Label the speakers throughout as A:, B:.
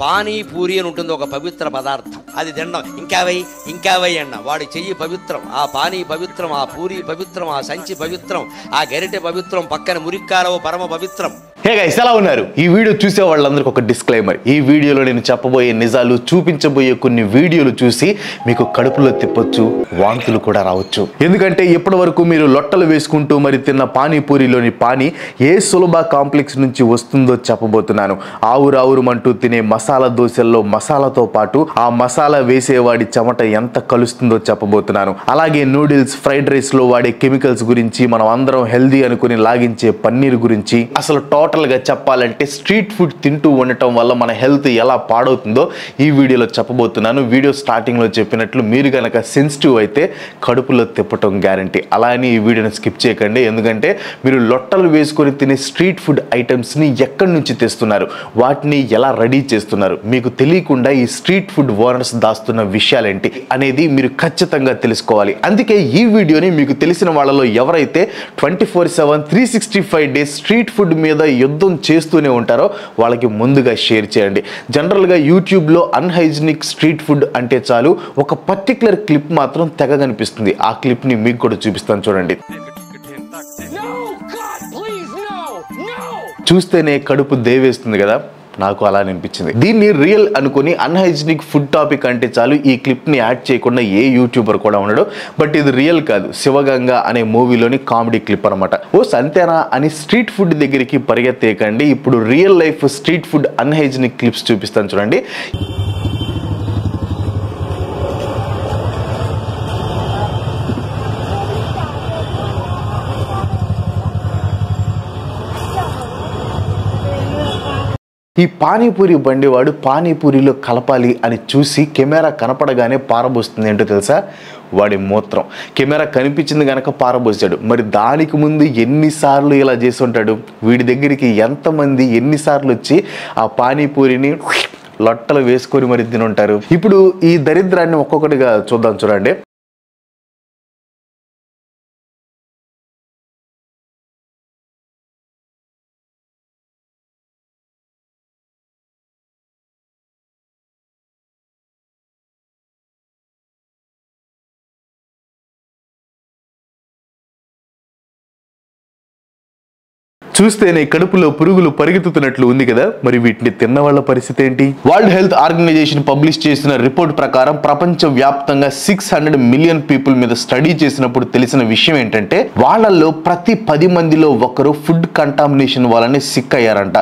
A: పానీపూరి అని ఉంటుంది, ఒక పవిత్ర పదార్థం. అది తినడం ఇంకా వై అన్న వాడి చెయ్యి పవిత్రం, ఆ పానీ పవిత్రం, ఆ పూరి పవిత్రం, ఆ సంచి పవిత్రం, ఆ గరిటె పవిత్రం, పక్కన మురిక్కారవ పరమ పవిత్రం.
B: హే గైస్, ఎలా ఉన్నారు? ఈ వీడియో చూసే వాళ్ళందరికీ ఒక డిస్క్లైమర్. ఈ వీడియోలో నేను చెప్పబోయే నిజాలు, చూపించబోయే కొన్ని వీడియోలు చూసి మీకు కడుపులో తిప్పొచ్చు, వాంతులు కూడా రావచ్చు. ఎందుకంటే ఇప్పటి వరకు మీరు లొట్టలు వేసుకుంటూ మరి తిన్న పానీపూరిలోని పానీ ఏ సులభ కాంప్లెక్స్ నుంచి వస్తుందో చెప్పబోతున్నాను. ఆవురావురుమంటూ తినే మసాలా దోశల్లో మసాలాతో పాటు ఆ మసాలా వేసేవాడి చెమట ఎంత కలుస్తుందో చెప్పబోతున్నాను. అలాగే నూడిల్స్, ఫ్రైడ్ రైస్ లో వాడే కెమికల్స్ గురించి, మనం అందరం హెల్దీ అనుకుని లాగించే పన్నీర్ గురించి, అసలు టోటల్ గా చెప్పాలంటే స్ట్రీట్ ఫుడ్ తింటూ ఉండటం వల్ల మన హెల్త్ ఎలా పాడవుతుందో ఈ వీడియోలో చెప్పబోతున్నాను. వీడియో స్టార్టింగ్ లో చెప్పినట్లు మీరు గనక సెన్సిటివ్ అయితే కడుపులో తిప్పటం గ్యారంటీ. అలా అని ఈ వీడియోని స్కిప్ చేయకండి. ఎందుకంటే మీరు లొట్టలు వేసుకొని తినే స్ట్రీట్ ఫుడ్ ఐటమ్స్ ని ఎక్కడి నుంచి తెస్తున్నారు, వాటిని ఎలా రెడీ చేస్తున్నారు, మీకు తెలియకుండా ఈ స్ట్రీట్ ఫుడ్ ఓనర్స్ దాస్తున్న విషయాలేంటి అనేది మీరు ఖచ్చితంగా తెలుసుకోవాలి. అందుకే ఈ వీడియోని మీకు తెలిసిన వాళ్ళలో ఎవరైతే 24/7 365 డేస్ స్ట్రీట్ ఫుడ్ మీద యుద్ధం చేస్తూనే ఉంటారో వాళ్ళకి ముందుగా షేర్ చేయండి. జనరల్గా యూట్యూబ్లో అన్హైజీనిక్ స్ట్రీట్ ఫుడ్ అంటే చాలు ఒక పర్టికులర్ క్లిప్ మాత్రం తెగ కనిపిస్తుంది. ఆ క్లిప్ని మీకు కూడా చూపిస్తాను, చూడండి. చూస్తేనే కడుపు దేవేస్తుంది కదా, నాకు అలా అనిపించింది. దీన్ని రియల్ అనుకుని అన్హైజీనిక్ ఫుడ్ టాపిక్ అంటే చాలు ఈ క్లిప్ని యాడ్ చేయకుండా ఏ యూట్యూబర్ కూడా ఉండడు. బట్ ఇది రియల్ కాదు, శివగంగ అనే మూవీలోని కామెడీ క్లిప్ అనమాట. ఓ సంతేనా అని స్ట్రీట్ ఫుడ్ దగ్గరికి పరిగెత్తేయకండి. ఇప్పుడు real life street food unhygienic clips చూపిస్తాను, చూడండి. ఈ పానీపూరి బండివాడు పానీపూరిలో కలపాలి అని చూసి కెమెరా కనపడగానే పారబోస్తుంది. ఏంటో తెలుసా? వాడి మూత్రం. కెమెరా కనిపించింది కనుక పారబోసాడు. మరి దానికి ముందు ఎన్నిసార్లు ఇలా చేసి ఉంటాడు? వీడి దగ్గరికి ఎంతమంది ఎన్నిసార్లు వచ్చి ఆ పానీపూరిని లొట్టలు వేసుకొని మరి తినుంటారు? ఇప్పుడు ఈ దరిద్రాన్ని ఒక్కొక్కటిగా చూద్దాం, చూడండి. చూస్తేనే కడుపులో పురుగులు పరిగెత్తుతున్నట్లు ఉంది కదా. మరి వీటిని తిన్న వాళ్ళ పరిస్థితి ఏంటి? వరల్డ్ హెల్త్ ఆర్గనైజేషన్ పబ్లిష్ చేసిన రిపోర్ట్ ప్రకారం ప్రపంచ వ్యాప్తంగా 600 మిలియన్ పీపుల్ మీద స్టడీ చేసినప్పుడు తెలిసిన విషయం ఏంటంటే వాళ్ళల్లో ప్రతి 10 మందిలో ఒకరు ఫుడ్ కంటామినేషన్ వల్లనే సిక్ అయ్యారంట.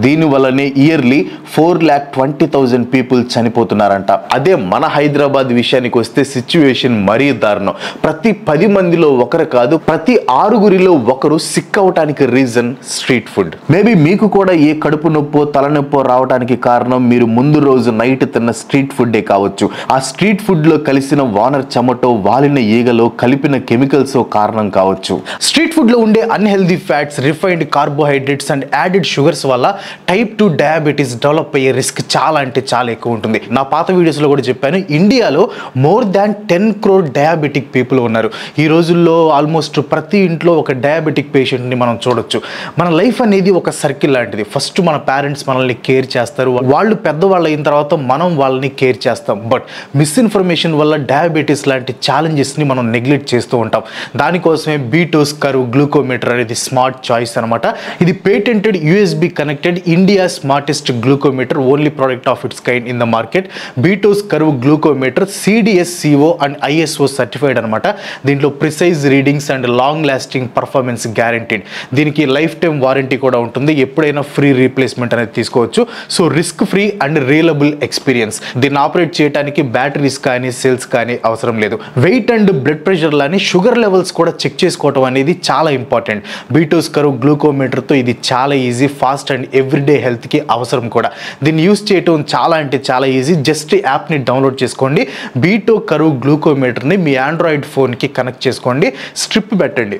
B: దీని వల్లనే ఇయర్లీ 4,20,000 పీపుల్ చనిపోతున్నారంట. అదే మన హైదరాబాద్ విషయానికి వస్తే సిచ్యువేషన్ మరీ దారుణం. ప్రతి 10 మందిలో ఒకరు కాదు, ప్రతి 6గురిలో ఒకరు సిక్ అవటానికి రీజన్ స్ట్రీట్ ఫుడ్. మేబీ మీకు కూడా ఏ కడుపు నొప్పో తలనొప్పో రావడానికి కారణం మీరు ముందు రోజు నైట్ తిన్న స్ట్రీట్ ఫుడ్డే కావచ్చు. ఆ స్ట్రీట్ ఫుడ్ లో కలిసిన వానర్ చెమటో, వాలిన ఈగలో కలిపిన కెమికల్స్ కారణం కావచ్చు. స్ట్రీట్ ఫుడ్ లో ఉండే unhealthy fats, refined carbohydrates and added sugars వల్ల టైప్ 2 డయాబెటీస్ డెవలప్ అయ్యే రిస్క్ చాలా అంటే చాలా ఎక్కువ ఉంటుంది. నా పాత వీడియోస్ లో కూడా చెప్పాను, ఇండియాలో more than 10 crore diabetic people ఉన్నారు. ఈ రోజుల్లో ఆల్మోస్ట్ ప్రతి ఇంట్లో ఒక డయాబెటిక్ పేషెంట్ ని మనం చూడొచ్చు. మన లైఫ్ అనేది ఒక సర్కిల్ లాంటిది. ఫస్ట్ మన పేరెంట్స్ మనల్ని కేర్ చేస్తారు, వాళ్ళు పెద్దవాళ్ళు అయిన తర్వాత మనం వాళ్ళని కేర్ చేస్తాం. బట్ మిస్ఇన్ఫర్మేషన్ వల్ల డయాబెటీస్ లాంటి ఛాలెంజెస్ని మనం నెగ్లెక్ట్ చేస్తూ ఉంటాం. దానికోసమే బీటోస్ కర్వ్ గ్లూకోమీటర్ అనేది స్మార్ట్ చాయిస్ అనమాట. ఇది patented USB connected India smartest glucometer, only product of its kind in the market. BeatO's Curv glucometer CDSCO and ISO certified అనమాట. దీంట్లో precise readings and long lasting performance guaranteed. దీనికి lifetime warranty కూడా ఉంటుంది. ఎప్పుడైనా free replacement అనేది తీసుకోవచ్చు. So risk free and reliable experience. దీన్ని operate చేయడానికి బ్యాటరీస్ కానీ సెల్స్ కానీ అవసరం లేదు. Weight and blood pressure లాని sugar levels కూడా చెక్ చేసుకోవడం అనేది చాలా ఇంపార్టెంట్. బీటోస్ కర్వ్ గ్లూకోమీటర్తో ఇది చాలా ఈజీ, ఫాస్ట్ అండ్ ఎవ్రీడే హెల్త్కి అవసరం కూడా. దీన్ని యూస్ చేయడం చాలా అంటే చాలా ఈజీ. జస్ట్ యాప్ని డౌన్లోడ్ చేసుకోండి. బీటో కర్వ్ గ్లూకోమీటర్ని మీ ఆండ్రాయిడ్ ఫోన్కి కనెక్ట్ చేసుకోండి, స్ట్రిప్ పెట్టండి.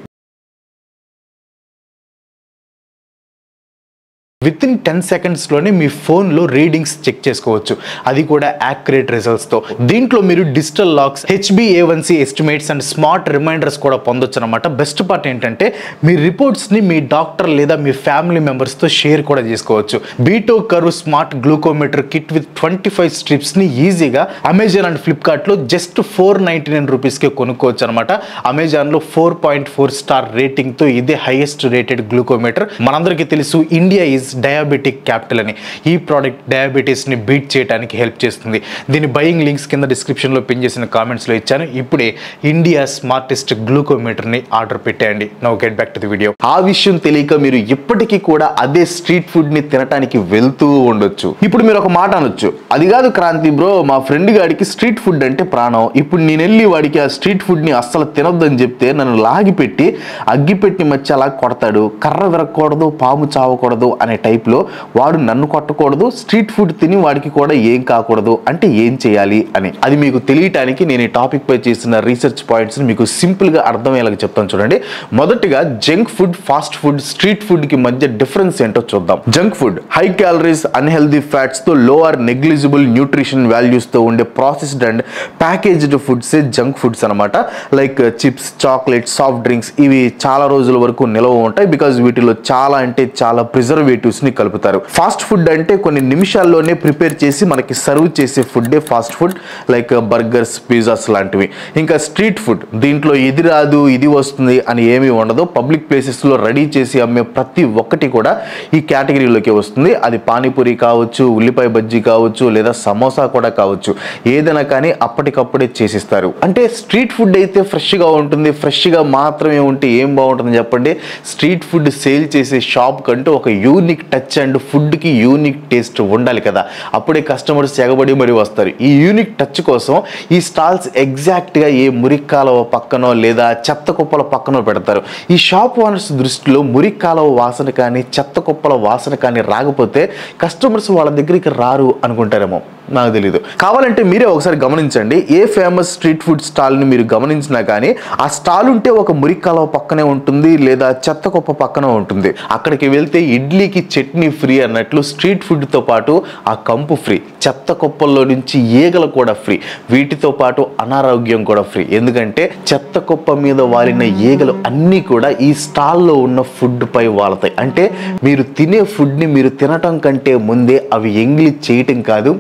B: విత్ ఇన్ 10 సెకండ్స్లోనే మీ ఫోన్లో రీడింగ్స్ చెక్ చేసుకోవచ్చు, అది కూడా యాక్యురేట్ రిజల్ట్స్తో. దీంట్లో మీరు digital logs, HbA1c estimates and smart reminders కూడా పొందొచ్చు అనమాట. బెస్ట్ పార్ట్ ఏంటంటే మీ రిపోర్ట్స్ని మీ డాక్టర్ లేదా మీ ఫ్యామిలీ మెంబర్స్తో షేర్ కూడా చేసుకోవచ్చు. BeatO Curv smart glucometer kit with 25 స్ట్రిప్స్ని ఈజీగా అమెజాన్ అండ్ ఫ్లిప్కార్ట్లో జస్ట్ 499 రూపీస్కి కొనుక్కోవచ్చు అనమాట. అమెజాన్లో 4.4 స్టార్ రేటింగ్తో ఇదే హైయెస్ట్ రేటెడ్ గ్లూకోమీటర్. మనందరికీ తెలుసు ఇండియా ఈజ్ డయాబెటిక్ క్యాపిటల్ అని. ఈ ప్రోడక్ట్ డయాబెటీస్ని బీట్ చేయడానికి హెల్ప్ చేస్తుంది. దీని బయింగ్ లింక్స్ కింద డిస్క్రిప్షన్లో పిన్ చేసిన కామెంట్స్లో ఇచ్చాను. ఇప్పుడే ఇండియా స్మార్టెస్ట్ గ్లూకోమీటర్ని ఆర్డర్ పెట్టేయండి. Now get back to the video. ఆ విషయం తెలియక మీరు ఇప్పటికీ కూడా అదే స్ట్రీట్ ఫుడ్ని తినడానికి వెళ్తూ ఉండొచ్చు. ఇప్పుడు మీరు ఒక మాట అనొచ్చు, అది కాదు క్రాంతి బ్రో, మా ఫ్రెండ్ గాడికి స్ట్రీట్ ఫుడ్ అంటే ప్రాణం. ఇప్పుడు నేను వెళ్ళి వాడికి ఆ స్ట్రీట్ ఫుడ్ని అస్సలు తినొద్దని చెప్తే నన్ను లాగిపెట్టి అగ్గిపెట్టి మధ్య అలా కొడతాడు. కర్ర విరగకూడదు, పాము చావకూడదు అనే టైప్లో వాడు నన్ను కొట్టకూడదు, స్ట్రీట్ ఫుడ్ తిని వాడికి కూడా ఏం కాకూడదు అంటే ఏం చేయాలి అని. అది మీకు తెలియటానికి నేను ఈ టాపిక్ పై చేసిన రీసెర్చ్ పాయింట్స్ని మీకు సింపుల్గా అర్థమయ్యేలాగా చెప్తాను చూడండి. మొదటిగా junk food, fast food, street ఫుడ్కి మధ్య డిఫరెన్స్ ఏంటో చూద్దాం. Junk food high calories, unhealthy ఫ్యాట్స్తో లోవర్ నెగ్లిజిబుల్ న్యూట్రిషన్ వాల్యూస్తో ఉండే ప్రాసెస్డ్ అండ్ ప్యాకేజ్డ్ ఫుడ్సే జంక్ ఫుడ్స్ అనమాట. Like chips, chocolates, soft drinks ఇవి చాలా రోజుల వరకు నిల్వ ఉంటాయి. బికాజ్ వీటిలో చాలా అంటే చాలా ప్రిజర్వేటివ్స్ని కలుపుతారు. ఫాస్ట్ ఫుడ్ అంటే కొన్ని నిమిషాల్లోనే ప్రిపేర్ చేసి మనకి సర్వ్ చేసే ఫుడ్డే fast food, like burgers, pizzas లాంటివి. ఇంకా స్ట్రీట్ ఫుడ్ దీంట్లో ఇది రాదు ఇది వస్తుంది అని ఏమీ ఉండదు. పబ్లిక్ ప్లేసెస్లో రెడీ చేసి అమ్మే ప్రతి ఒక్కటి కూడా ఈ కేటగిరీలోకి వస్తుంది. అది పానీపూరి కావచ్చు, ఉల్లిపాయ బజ్జీ కావచ్చు, లేదా సమోసా కూడా కావచ్చు. ఏదైనా కానీ అప్పటికప్పుడే చేసిస్తారు. అంటే స్ట్రీట్ ఫుడ్ అయితే ఫ్రెష్గా ఉంటుంది. ఫ్రెష్గా మాత్రమే ఉంటే ఏం బాగుంటుంది చెప్పండి? స్ట్రీట్ ఫుడ్ సేల్ చేసే షాప్ కంటూ ఒక యూనిక్ టచ్ అండ్ ఫుడ్కి యూనిక్ టేస్ట్ ఉండాలి కదా, అప్పుడే కస్టమర్స్ ఎగబడి మరి వస్తారు. ఈ యూనిక్ టచ్ కోసం ఈ స్టాల్స్ ఎగ్జాక్ట్గా ఏ మురిక్కాలవ పక్కనో లేదా చెత్త కుప్పల పక్కనో పెడతారు. ఈ షాప్ ఓనర్స్ దృష్టిలో మురిక్కాలవ వాసన కానీ చెత్త కుప్పల వాసన కానీ రాకపోతే కస్టమర్స్ వాళ్ళ దగ్గరికి రారు అనుకుంటారేమో, నాకు తెలీదు. కావాలంటే మీరే ఒకసారి గమనించండి. ఏ ఫేమస్ స్ట్రీట్ ఫుడ్ స్టాల్ని మీరు గమనించినా కానీ ఆ స్టాల్ ఉంటే ఒక మురిక్కాలవ పక్కనే ఉంటుంది లేదా చెత్త కుప్ప పక్కన ఉంటుంది. అక్కడికి వెళ్తే ఇడ్లీకి చట్నీ ఫ్రీ అన్నట్లు స్ట్రీట్ ఫుడ్తో పాటు ఆ కంపు ఫ్రీ, చెత్త కుప్పల్లో నుంచి ఈగలు కూడా ఫ్రీ, వీటితో పాటు అనారోగ్యం కూడా ఫ్రీ. ఎందుకంటే చెత్త కుప్ప మీద వాలిన ఈగలు అన్నీ కూడా ఈ స్టాల్లో ఉన్న ఫుడ్ పై వాళ్తాయి. అంటే మీరు తినే ఫుడ్ని మీరు తినటం కంటే ముందే అవి ఎంగిలి చేయటం కాదు,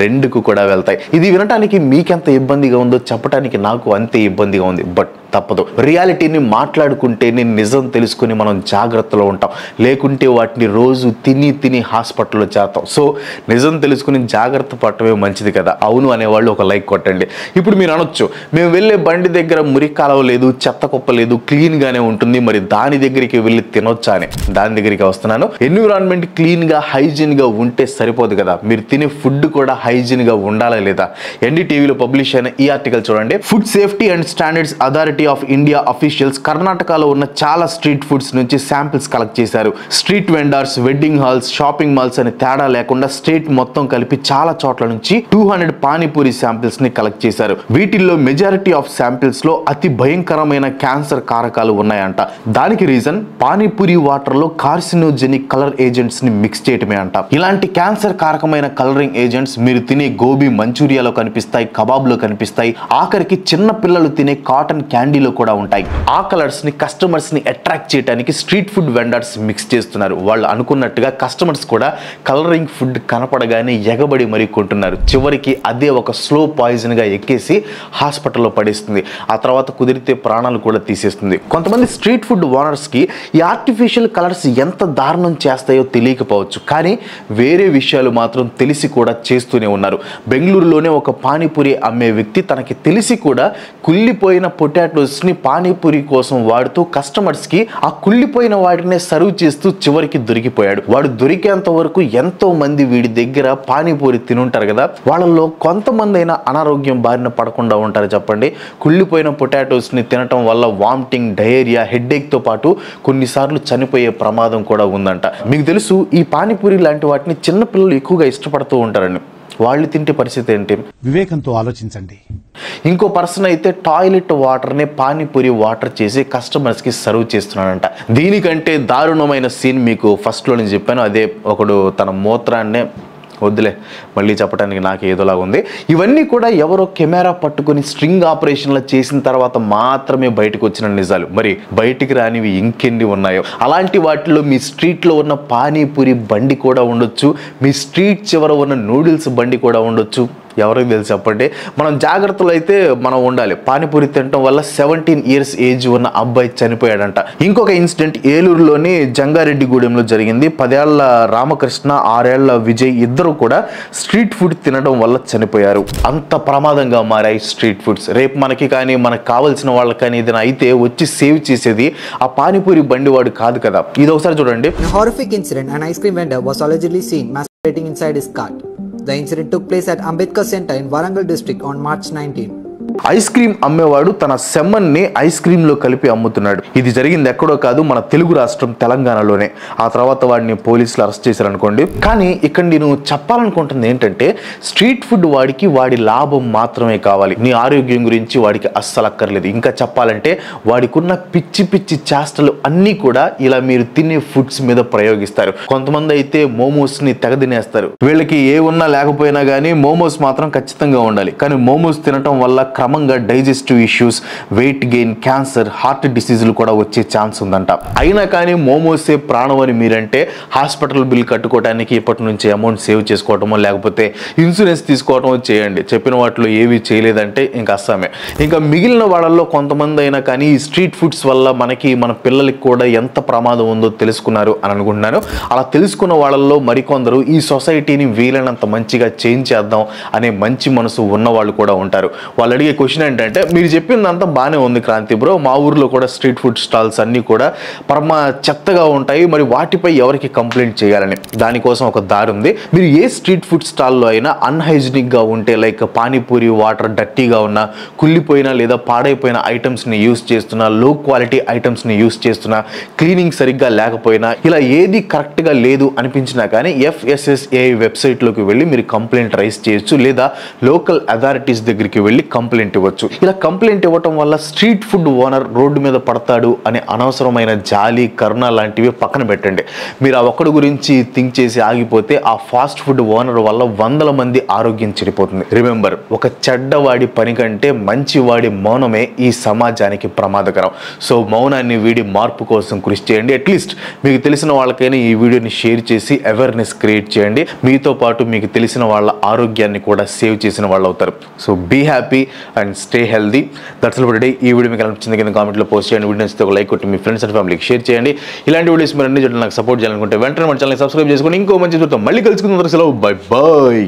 B: రెండుకు కూడా వెళ్తాయి. ఇది వినటానికి మీకెంత ఇబ్బందిగా ఉందో చెప్పడానికి నాకు అంతే ఇబ్బందిగా ఉంది. బట్ తప్పదు. రియాలిటీని మాట్లాడుకుంటేనే నిజం తెలుసుకుని మనం జాగ్రత్తలో ఉంటాం. లేకుంటే వాటిని రోజు తిని హాస్పిటల్లో చేస్తాం. సో నిజం తెలుసుకుని జాగ్రత్త పడటమే మంచిది కదా. అవును అనేవాళ్ళు ఒక లైక్ కొట్టండి. ఇప్పుడు మీరు అనొచ్చు, మేము వెళ్ళే బండి దగ్గర మురికాలవ లేదు, చెత్త కుప్ప లేదు, క్లీన్గానే ఉంటుంది, మరి దాని దగ్గరికి వెళ్ళి తినొచ్చా అని. దాని దగ్గరికి వస్తున్నాను. ఎన్విరాన్మెంట్ క్లీన్గా హైజీన్గా ఉంటే సరిపోదు కదా, మీరు తినే ఫుడ్ కూడా హైజీన్గా ఉండాలా లేదా? ఎన్డీటీవీలో పబ్లిష్ అయిన ఈ ఆర్టికల్ చూడండి. Food safety and standards authority of India officials కర్ణాటకలో ఉన్న చాలా స్ట్రీట్ ఫుడ్స్ నుంచి శాంపిల్స్ కలెక్ట్ చేశారు. Street vendors, wedding halls, shopping malls అని తేడా లేకుండా స్టేట్ మొత్తం కలిపి చాలా చోట్ల నుంచి 200 పానీపూరి శాంపిల్స్ ని కలెక్ట్ చేశారు. వీటిల్లో మెజారిటీ ఆఫ్ శాంపిల్స్ లో అతి భయంకరమైన క్యాన్సర్ కారకాలు ఉన్నాయంట. దానికి రీజన్ పానీపూరి వాటర్ లో కార్సినోజెనిక్ కలర్ ఏజెంట్స్ ని మిక్స్ చేయటమే అంట. ఇలాంటి క్యాన్సర్ కారకమైన కలరింగ్ ఏజెంట్స్ మీరు తినే గోబీ మంచూరియాలో కనిపిస్తాయి, కబాబ్ లో కనిపిస్తాయి, ఆఖరికి చిన్న పిల్లలు తినే కాటన్ క్యాండీలో కూడా ఉంటాయి. ఆ కలర్స్ ని కస్టమర్స్ ని అట్రాక్ట్ చేయడానికి స్ట్రీట్ ఫుడ్ వెండర్స్ మిక్స్ చేస్తున్నారు. వాళ్ళు అనుకున్నట్టుగా కస్టమర్స్ కూడా కలరింగ్ ఫుడ్ కనపడగానే ఎగబడి మరీ కొంటున్నారు. చివరికి అదే ఒక స్లో పాయిజన్ గా ఎక్కేసి హాస్పిటల్లో పడేస్తుంది. ఆ తర్వాత కుదిరితే ప్రాణాలు కూడా తీసేస్తుంది. కొంతమంది స్ట్రీట్ ఫుడ్ ఓనర్స్ కి ఈ ఆర్టిఫిషియల్ కలర్స్ ఎంత దారుణం చేస్తాయో తెలియకపోవచ్చు, కానీ వేరే విషయాలు మాత్రం తెలిసి కూడా చేస్తూనే ఉన్నారు. బెంగళూరులోనే ఒక పానీపూరి అమ్మే వ్యక్తి తనకి తెలిసి కూడా కుళ్ళిపోయిన పొటాటోస్ ని పానీపూరి కోసం వాడుతూ కస్టమర్స్ కి ఆ కుళ్ళిపోయిన వాటినే సర్వ్ చేస్తూ చివరికి దొరికిపోయాడు. వాడు దొరికేంత వరకు ఎంతో మంది వీడి దగ్గర పానీపూరి తినుంటారు కదా, వాళ్ళలో కొంతమంది అయినా అనారోగ్యం బారిన పడకుండా ఉంటారు చెప్పండి. కుళ్ళిపోయిన పొటాటోస్ ని తినటం వల్ల వామిటింగ్, డయేరియా, హెడ్ఏక్ తో పాటు కొన్నిసార్లు చనిపోయే ప్రమాదం కూడా ఉందంట. మీకు తెలుసు ఈ పానీపూరి లాంటి వాటిని చిన్నపిల్లలు ఎక్కువగా ఇష్టపడుతూ ఉంటారని. వాళ్ళు తింటే పరిస్థితి ఏంటి?
C: వివేకంతో ఆలోచించండి.
B: ఇంకో పర్సన్ అయితే టాయిలెట్ వాటర్ని పానీపూరి వాటర్ చేసి కస్టమర్స్కి సర్వ్ చేస్తున్నాడంట. దీనికంటే దారుణమైన సీన్ మీకు ఫస్ట్లో నేను చెప్పాను. అదే ఒకడు తన మూత్రాన్నే, వద్దులే మళ్ళీ చెప్పడానికి నాకు ఏదోలాగా ఉంది. ఇవన్నీ కూడా ఎవరో కెమెరా పట్టుకొని స్ట్రింగ్ ఆపరేషన్లు చేసిన తర్వాత మాత్రమే బయటకు వచ్చిన నిజాలు. మరి బయటికి రానివి ఇంకెన్ని ఉన్నాయో. అలాంటి వాటిలో మీ స్ట్రీట్లో ఉన్న పానీపూరి బండి కూడా ఉండొచ్చు, మీ స్ట్రీట్ చివర ఉన్న నూడిల్స్ బండి కూడా ఉండొచ్చు. ఎవరికి తెలుసు చెప్పండి. మనం జాగ్రత్తలు అయితే మనం ఉండాలి. పానీపూరి తినడం వల్ల 17 years ఏజ్ ఉన్న అబ్బాయి చనిపోయాడంట. ఇంకొక ఇన్సిడెంట్ ఏలూరులోని జంగారెడ్డిగూడెంలో జరిగింది. 10 ఏళ్ల రామకృష్ణ, 6 ఏళ్ల విజయ్ ఇద్దరు కూడా స్ట్రీట్ ఫుడ్ తినడం వల్ల చనిపోయారు. అంత ప్రమాదంగా మారాయి స్ట్రీట్ ఫుడ్స్. రేపు మనకి కానీ మనకు కావాల్సిన వాళ్ళకి కానీ ఏదైనా అయితే వచ్చి సేవ్ చేసేది ఆ పానీపూరి బండి వాడు కాదు కదా. ఇది ఒకసారి చూడండి.
D: In a horrific incident, an ice cream vendor was allegedly seen masturbating inside his cart. The incident took place at Ambedkar Center in Warangal district on March 19.
B: Ice cream అమ్మేవాడు తన సెమ్మన్ని ఐస్ క్రీమ్ లో కలిపి అమ్ముతున్నాడు. ఇది జరిగింది ఎక్కడో కాదు, మన తెలుగు రాష్ట్రం తెలంగాణలోనే. ఆ తర్వాత వాడిని పోలీసులు అరెస్ట్ చేశారనుకోండి. కానీ ఇక్కడ నేను చెప్పాలనుకుంటుంది ఏంటంటే, స్ట్రీట్ ఫుడ్ వాడికి వాడి లాభం మాత్రమే కావాలి, నీ ఆరోగ్యం గురించి వాడికి అస్సలు అక్కర్లేదు. ఇంకా చెప్పాలంటే వాడికున్న పిచ్చి పిచ్చి చేష్టలు అన్నీ కూడా ఇలా మీరు తినే ఫుడ్స్ మీద ప్రయోగిస్తారు. కొంతమంది అయితే మోమోస్ ని తెగ తినేస్తారు. వీళ్ళకి ఏ ఉన్నా లేకపోయినా కానీ మోమోస్ మాత్రం ఖచ్చితంగా ఉండాలి. కానీ మోమోస్ తినటం వల్ల క్రమంగా digestive issues, weight gain, cancer, heart డిసీజులు కూడా వచ్చే ఛాన్స్ ఉందంట. అయినా కానీ మోమోసే ప్రాణం అని మీరంటే హాస్పిటల్ బిల్ కట్టుకోవడానికి ఇప్పటి నుంచి అమౌంట్ సేవ్ చేసుకోవటమో లేకపోతే ఇన్సూరెన్స్ తీసుకోవటమో చేయండి. చెప్పిన వాటిలో ఏవి చేయలేదంటే ఇంకా అస్సామే. ఇంకా మిగిలిన వాళ్ళల్లో కొంతమంది అయినా కానీ ఈ స్ట్రీట్ ఫుడ్స్ వల్ల మనకి మన పిల్లలకి కూడా ఎంత ప్రమాదం ఉందో తెలుసుకున్నారు అని అనుకుంటున్నాను. అలా తెలుసుకున్న వాళ్ళల్లో మరికొందరు ఈ సొసైటీని వీలైనంత మంచిగా చేంజ్ చేద్దాం అనే మంచి మనసు ఉన్న వాళ్ళు కూడా ఉంటారు. వాళ్ళు అడిగే క్వశ్చన్ ఏంటంటే, మీరు చెప్పిందంతా బాగానే ఉంది క్రాంతి బ్రో, మా ఊర్లో కూడా స్ట్రీట్ ఫుడ్ స్టాల్స్ అన్నీ కూడా పరమ చెత్తగా ఉంటాయి, మరి వాటిపై ఎవరికి కంప్లైంట్ చేయాలని. దానికోసం ఒక దారి ఉంది. మీరు ఏ స్ట్రీట్ ఫుడ్ స్టాల్లో అయినా అన్హైజీనిక్గా ఉంటే, లైక్ పానీపూరి వాటర్ డర్టీగా ఉన్న, కుళ్ళిపోయిన లేదా పాడైపోయిన ఐటమ్స్ని యూస్ చేస్తున్నా, లో క్వాలిటీ ఐటమ్స్ని యూస్ చేస్తున్నా, క్లీనింగ్ సరిగ్గా లేకపోయినా, ఇలా ఏది కరెక్ట్గా లేదు అనిపించినా కానీ FSSAI వెబ్సైట్లోకి వెళ్ళి మీరు కంప్లైంట్ రైజ్ చేయొచ్చు, లేదా లోకల్ అథారిటీస్ దగ్గరికి వెళ్ళి కంప్లైంట్ ఇవ్వచ్చు. ఇలా కంప్లైంట్ ఇవ్వటం వల్ల స్ట్రీట్ ఫుడ్ ఓనర్ రోడ్డు మీద పడతాడు అనే అనవసరమైన జాలి, కరుణ లాంటివి పక్కన పెట్టండి. మీరు ఆ ఒక్కడి గురించి థింక్ చేసి ఆగిపోతే ఆ ఫాస్ట్ ఫుడ్ ఓనర్ వల్ల 100 మంది ఆరోగ్యం చెడిపోతుంది. రిమెంబర్, ఒక చెడ్డవాడి పని కంటే మంచివాడి మౌనమే ఈ సమాజానికి ప్రమాదకరం. సో మౌనాన్ని వీడి మార్పు కోసం కృషి చేయండి. అట్లీస్ట్ మీకు తెలిసిన వాళ్ళకైనా ఈ వీడియోని షేర్ చేసి అవేర్నెస్ క్రియేట్ చేయండి. మీతో పాటు మీకు తెలిసిన వాళ్ళ ఆరోగ్యాన్ని కూడా సేవ్ చేసిన వాళ్ళు అవుతారు. So be happy and stay healthy. That's all for today. ఈ వీడియో మీకు అనిపించింది కింద కామెంట్లో పోస్ట్ చేయండి. వీడియో నచ్చితే ఒక లైక్ కొట్టి మీ ఫ్రెండ్స్ అండ్ ఫ్యామిలీకి షేర్ చేయండి. ఇలాంటి వీడియోస్ మీరు అన్ని చోట్ల నాకు సపోర్ట్ చేయాలనుకుంటే వెంటనే మన ఛానల్ సబ్స్క్రైబ్ చేసుకొని ఇంకో మంచి చూద్దాం. మళ్ళీ కలుసుకుందాం. Bye bye.